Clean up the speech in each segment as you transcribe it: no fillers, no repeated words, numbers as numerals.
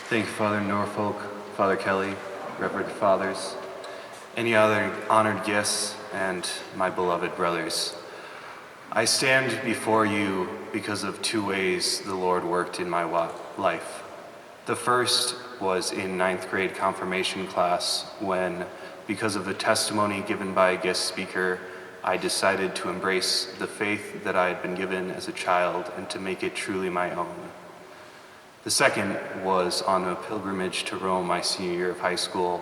Thank you, Father Norfolk, Father Kelly, Reverend Fathers, any other honored guests, and my beloved brothers. I stand before you because of two ways the Lord worked in my life. The first was in 9th grade confirmation class when, because of the testimony given by a guest speaker, I decided to embrace the faith that I had been given as a child and to make it truly my own. The second was on a pilgrimage to Rome my senior year of high school,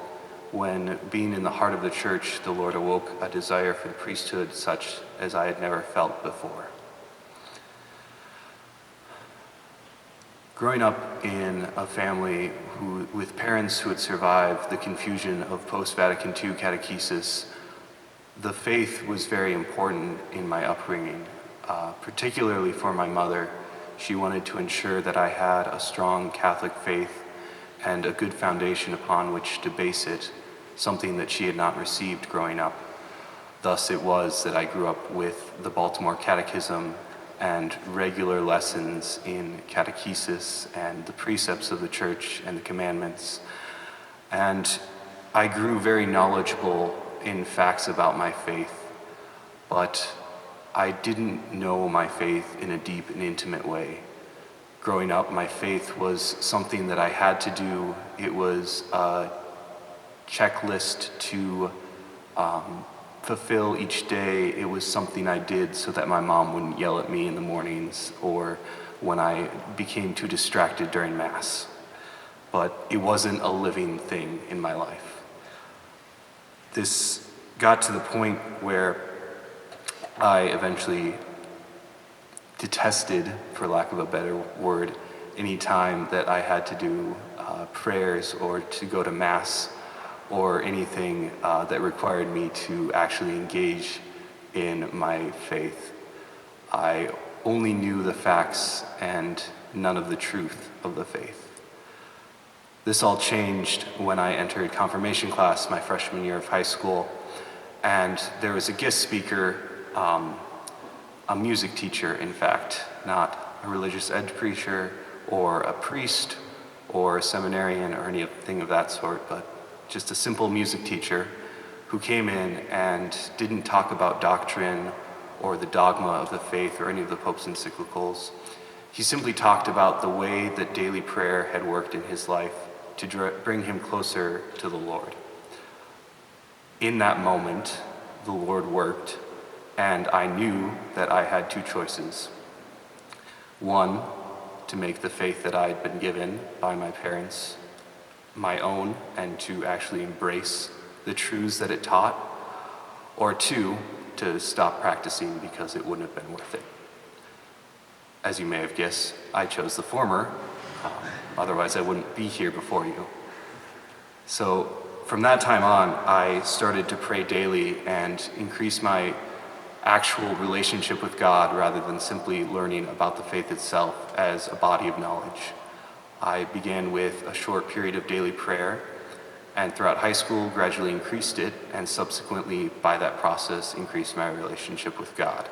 when, being in the heart of the church, the Lord awoke a desire for the priesthood such as I had never felt before. Growing up in a family with parents who had survived the confusion of post-Vatican II catechesis, the faith was very important in my upbringing, particularly for my mother. She wanted to ensure that I had a strong Catholic faith and a good foundation upon which to base it, something that she had not received growing up. Thus it was that I grew up with the Baltimore Catechism and regular lessons in catechesis and the precepts of the church and the commandments. And I grew very knowledgeable in facts about my faith, but I didn't know my faith in a deep and intimate way. Growing up, my faith was something that I had to do. It was a checklist to fulfill each day. It was something I did so that my mom wouldn't yell at me in the mornings or when I became too distracted during Mass. But it wasn't a living thing in my life. This got to the point where I eventually detested, for lack of a better word, any time that I had to do prayers or to go to Mass or anything that required me to actually engage in my faith. I only knew the facts and none of the truth of the faith. This all changed when I entered confirmation class my freshman year of high school, and there was a guest speaker, a music teacher, in fact, not a religious ed preacher or a priest or a seminarian or anything of that sort, but just a simple music teacher who came in and didn't talk about doctrine or the dogma of the faith or any of the Pope's encyclicals. He simply talked about the way that daily prayer had worked in his life to bring him closer to the Lord. In that moment, the Lord worked, and I knew that I had two choices. One, to make the faith that I had been given by my parents my own and to actually embrace the truths that it taught, or two, to stop practicing because it wouldn't have been worth it. As you may have guessed, I chose the former, otherwise I wouldn't be here before you. So from that time on, I started to pray daily and increase my actual relationship with God rather than simply learning about the faith itself as a body of knowledge. I began with a short period of daily prayer, and throughout high school gradually increased it, and subsequently by that process increased my relationship with God.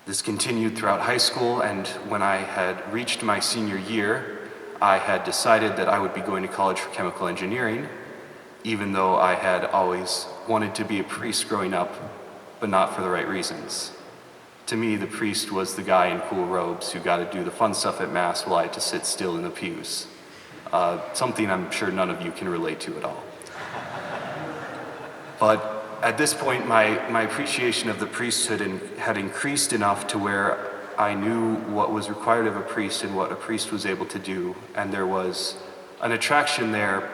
This continued throughout high school, and when I had reached my senior year, I had decided that I would be going to college for chemical engineering, even though I had always wanted to be a priest growing up, but not for the right reasons. To me, the priest was the guy in cool robes who got to do the fun stuff at Mass while I had to sit still in the pews. Something I'm sure none of you can relate to at all. But at this point, my appreciation of the priesthood had increased enough to where I knew what was required of a priest and what a priest was able to do, and there was an attraction there,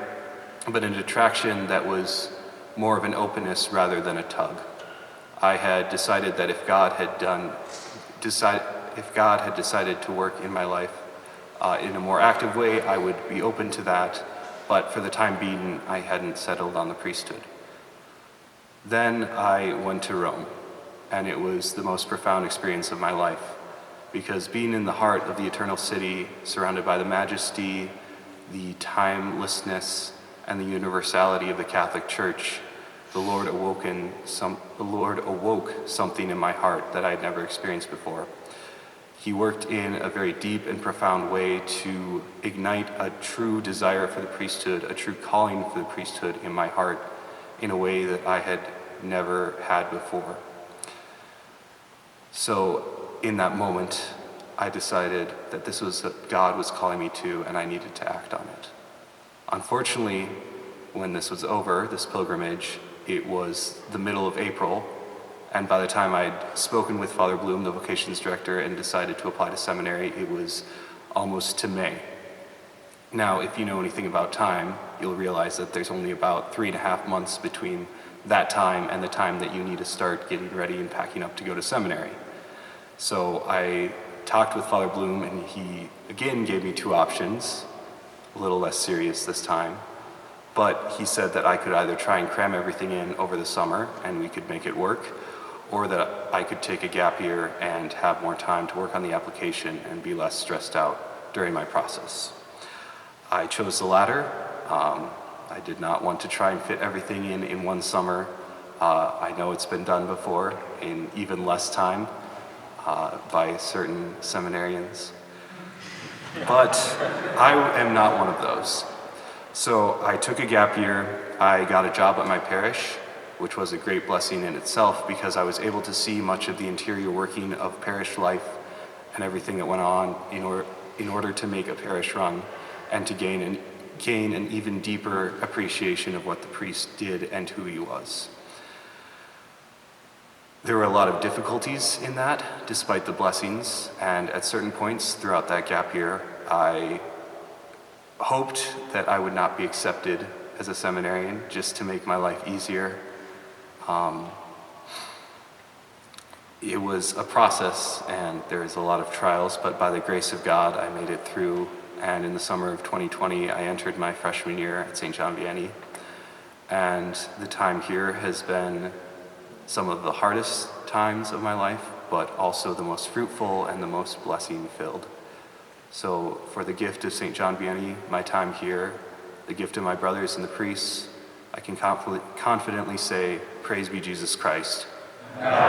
but an attraction that was more of an openness rather than a tug. I had decided that if God had decided to work in my life in a more active way, I would be open to that, but for the time being, I hadn't settled on the priesthood. Then I went to Rome, and it was the most profound experience of my life, because being in the heart of the Eternal City, surrounded by the majesty, the timelessness, and the universality of the Catholic Church, the Lord awoke something in my heart that I had never experienced before. He worked in a very deep and profound way to ignite a true desire for the priesthood, a true calling for the priesthood in my heart in a way that I had never had before. So in that moment, I decided that this was what God was calling me to, and I needed to act on it. Unfortunately, when this was over, this pilgrimage, it was the middle of April, and by the time I'd spoken with Father Bloom, the vocations director, and decided to apply to seminary, it was almost to May. Now, if you know anything about time, you'll realize that there's only about 3.5 months between that time and the time that you need to start getting ready and packing up to go to seminary. So I talked with Father Bloom, and he again gave me 2 options, a little less serious this time. But he said that I could either try and cram everything in over the summer and we could make it work, or that I could take a gap year and have more time to work on the application and be less stressed out during my process. I chose the latter. I did not want to try and fit everything in one summer. I know it's been done before in even less time by certain seminarians. But I am not one of those. So I took a gap year. I got a job at my parish, which was a great blessing in itself because I was able to see much of the interior working of parish life and everything that went on in order to make a parish run and to gain an even deeper appreciation of what the priest did and who he was. There were a lot of difficulties in that, despite the blessings, and at certain points throughout that gap year, I hoped that I would not be accepted as a seminarian just to make my life easier. It was a process and there's a lot of trials, but by the grace of God, I made it through. And in the summer of 2020, I entered my freshman year at St. John Vianney. And the time here has been some of the hardest times of my life, but also the most fruitful and the most blessing-filled. So for the gift of St. John Vianney, my time here, the gift of my brothers and the priests, I can confidently say, praise be Jesus Christ. Amen.